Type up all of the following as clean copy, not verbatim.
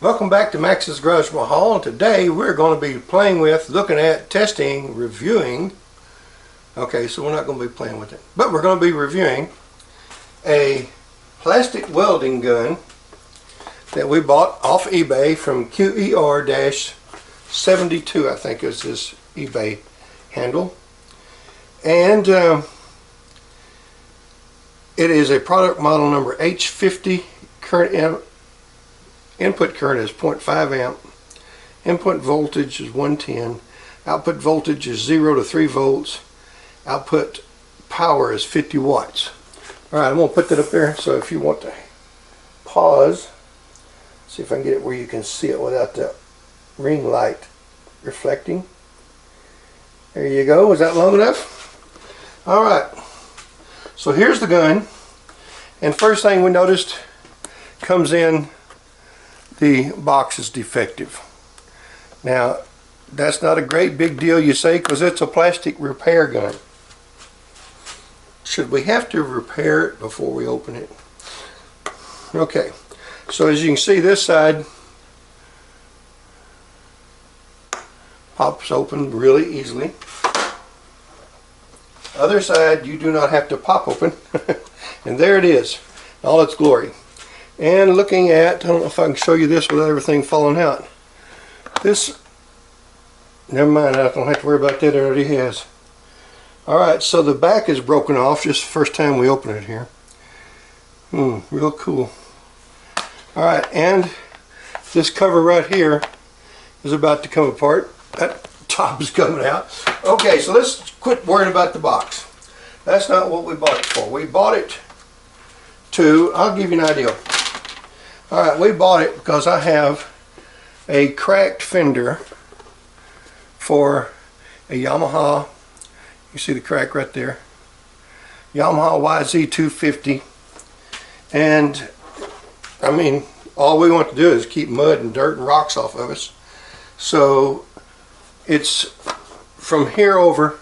Welcome back to Max's Garage Mahal. Today we're going to be playing with, looking at, testing, reviewing. Okay, so we're not going to be playing with it, but we're going to be reviewing a plastic welding gun that we bought off eBay from QER-72, I think is this eBay handle. And it is a product model number H50. Current input current is 0.5 amp. Input voltage is 110. Output voltage is 0 to 3 volts. Output power is 50 watts. Alright, I'm going to put that up there, so if you want to pause, see if I can get it where you can see it without the ring light reflecting. There you go. Is that long enough? Alright, so here's the gun, and first thing we noticed, comes in, the box is defective. Now that's not a great big deal, you say, because it's a plastic repair gun. Should we have to repair it before we open it? Okay, so as you can see, this side pops open really easily. Other side you do not have to pop open. And there it is, all its glory. And looking at, I don't know if I can show you this without everything falling out. This, never mind, I don't have to worry about that, it already has. Alright, so the back is broken off, just the first time we open it here. Real cool. Alright, and this cover right here is about to come apart. That top is coming out. Okay, so let's quit worrying about the box. That's not what we bought it for. We bought it to, I'll give you an idea. Alright, we bought it because I have a cracked fender for a Yamaha. You see the crack right there. Yamaha YZ250. And I mean, all we want to do is keep mud and dirt and rocks off of us. So it's from here over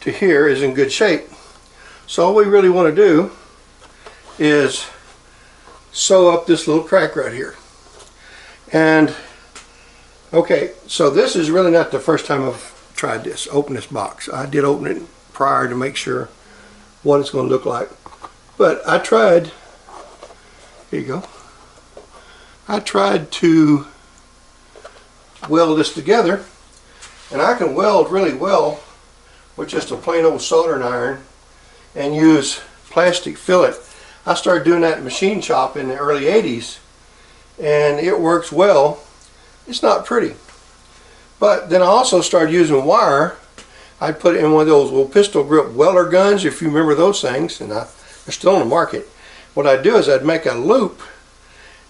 to here is in good shape. So all we really want to do is sew up this little crack right here. And okay, so this is really not the first time I've tried this, open this box. I did open it prior to make sure what it's going to look like. But I tried, here you go, I tried to weld this together, and I can weld really well with just a plain old soldering iron and use plastic fillet. I started doing that in machine shop in the early 80s, and it works well. It's not pretty. But then I also started using wire. I'd put it in one of those little pistol grip welder guns, if you remember those things, and they're still on the market. What I'd do is I'd make a loop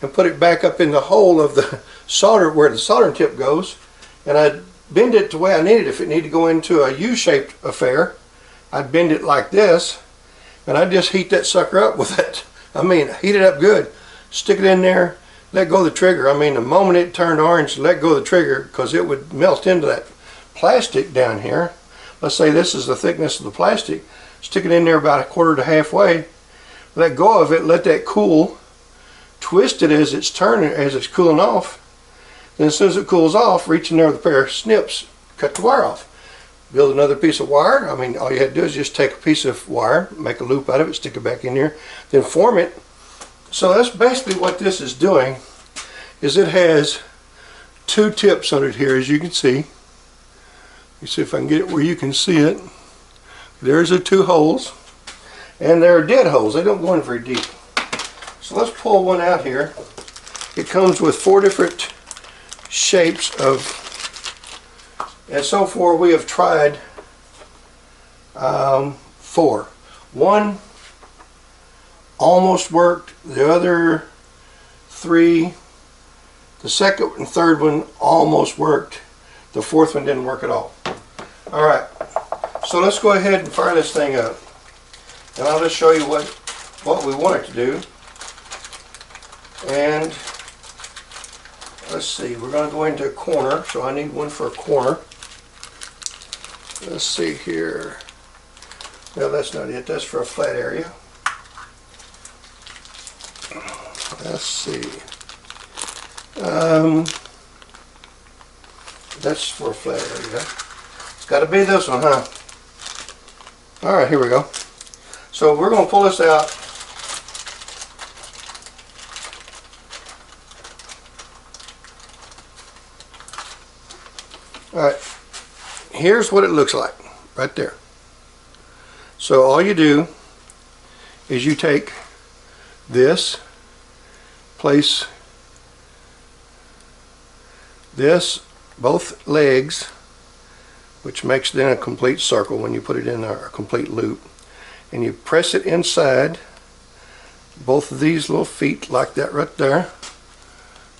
and put it back up in the hole of the solder, where the soldering tip goes, and I'd bend it the way I needed. If it needed to go into a U-shaped affair, I'd bend it like this, and I'd just heat that sucker up with it. I mean, heat it up good. Stick it in there, let go of the trigger. I mean, the moment it turned orange, let go of the trigger, because it would melt into that plastic down here. Let's say this is the thickness of the plastic. Stick it in there about a quarter to halfway. Let go of it, let that cool. Twist it as it's turning, as it's cooling off. Then as soon as it cools off, reach in there with a pair of snips, cut the wire off. Build another piece of wire. I mean, all you had to do is just take a piece of wire, make a loop out of it, stick it back in there, then form it. So that's basically what this is doing, is it has two tips on it here, as you can see. Let me see if I can get it where you can see it. There's the two holes, and they're dead holes. They don't go in very deep. So let's pull one out here. It comes with 4 different shapes of, and so far we have tried 4. One almost worked, the other 3, the second and third one almost worked, the 4th one didn't work at all. Alright, so let's go ahead and fire this thing up, and I'll just show you what we want it to do. And let's see, we're going to go into a corner, so I need one for a corner. Let's see here. No, that's not it. That's for a flat area. Let's see. That's for a flat area. It's got to be this one, huh? Alright, here we go. So we're going to pull this out. Alright, here's what it looks like right there. So all you do is you take this, place this, both legs, which makes then a complete circle when you put it in a complete loop, and you press it inside both of these little feet like that right there.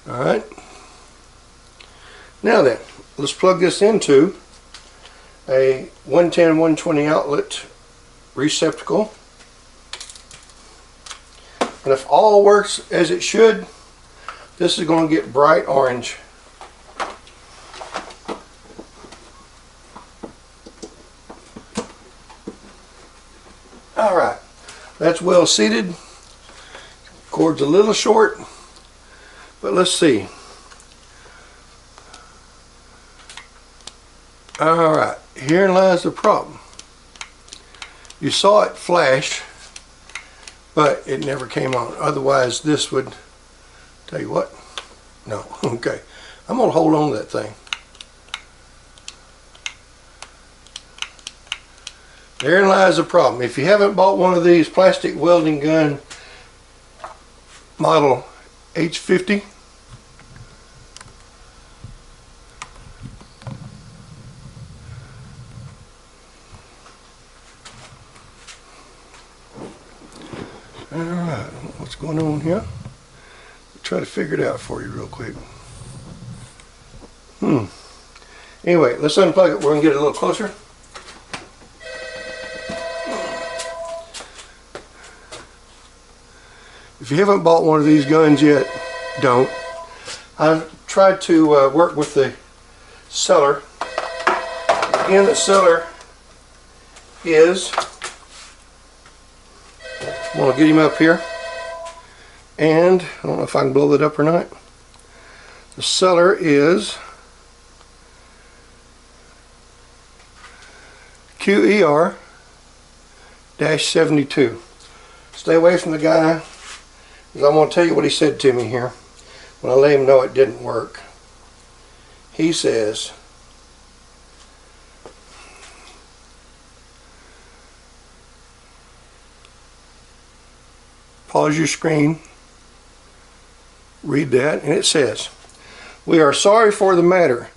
Alright, now then, let's plug this into a 110-120 outlet receptacle, and if all works as it should, this is going to get bright orange. Alright, that's well seated. Cord's a little short, but let's see. Alright, herein lies the problem. You saw it flash, but it never came on. Otherwise this would, tell you what, no, okay. I'm going to hold on to that thing. Therein lies the problem. If you haven't bought one of these plastic welding gun model H50, alright, what's going on here? I'll try to figure it out for you real quick. Anyway, let's unplug it. We're going to get it a little closer. If you haven't bought one of these guns yet, don't. I've tried to work with the seller. Again, the seller is, I'm going to get him up here, and I don't know if I can blow that up or not. The seller is QER-72. Stay away from the guy, because I'm going to tell you what he said to me here when I let him know it didn't work. He says, pause your screen, read that, and it says, "We are sorry for the matter.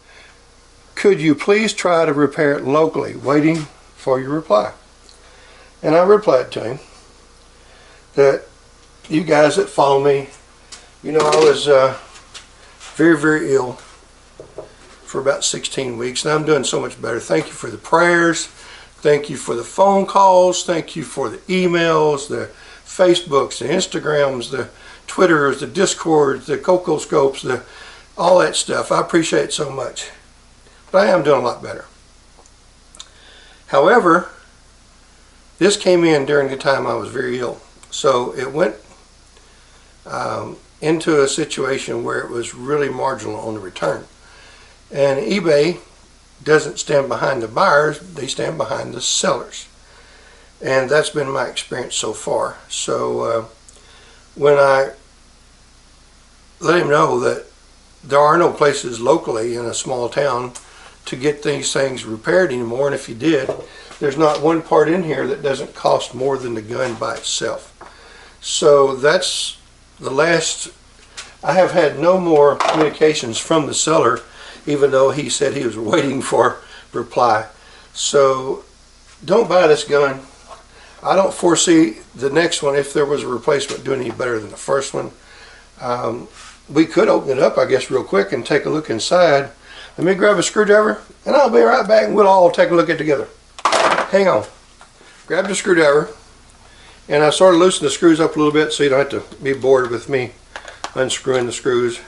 Could you please try to repair it locally? Waiting for your reply." And I replied to him that you guys that follow me, you know I was very, very ill for about 16 weeks, and I'm doing so much better. Thank you for the prayers. Thank you for the phone calls. Thank you for the emails, the Facebooks, the Instagrams, the Twitters, the Discords, the Coco Scopes, all that stuff. I appreciate it so much. But I am doing a lot better. However, this came in during the time I was very ill. So it went into a situation where it was really marginal on the return. And eBay doesn't stand behind the buyers, they stand behind the sellers. And that's been my experience so far. So when I let him know that there are no places locally in a small town to get these things repaired anymore, and if you did, there's not one part in here that doesn't cost more than the gun by itself. So that's the last. I have had no more communications from the seller, even though he said he was waiting for a reply. So don't buy this gun. I don't foresee the next one, if there was a replacement, doing any better than the first one. We could open it up, I guess, real quick and take a look inside. Let me grab a screwdriver, and I'll be right back, and we'll all take a look at it together. Hang on. Grab the screwdriver, and I sort of loosen the screws up a little bit so you don't have to be bored with me unscrewing the screws.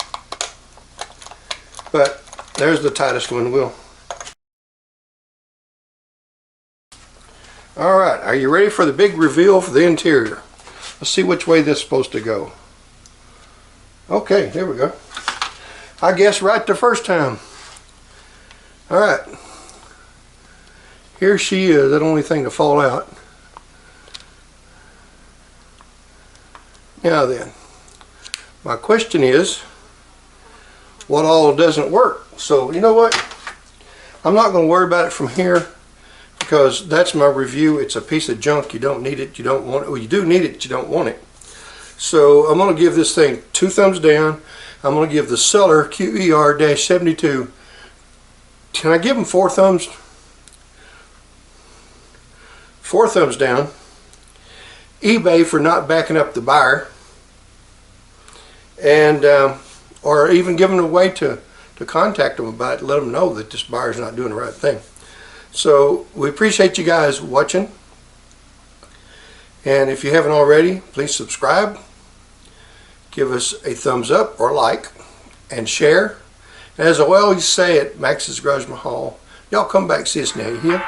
But there's the tightest one. Alright, are you ready for the big reveal for the interior? Let's see which way this is supposed to go. Okay, there we go. I guess right the first time. Alright. Here she is, that only thing to fall out. Now then, my question is, what all doesn't work? So, you know what? I'm not going to worry about it from here because that's my review. It's a piece of junk. You don't need it. You don't want it. Well, you do need it. You don't want it. So I'm going to give this thing 2 thumbs down. I'm going to give the seller QER-72. Can I give them 4 thumbs? 4 thumbs down. eBay for not backing up the buyer, and or even giving a way to contact them about it, let them know that this buyer's not doing the right thing. So we appreciate you guys watching, and if you haven't already, please subscribe, give us a thumbs up or like, and share. And as I always say at Max's Garage Mahal, y'all come back, see us now, you hear?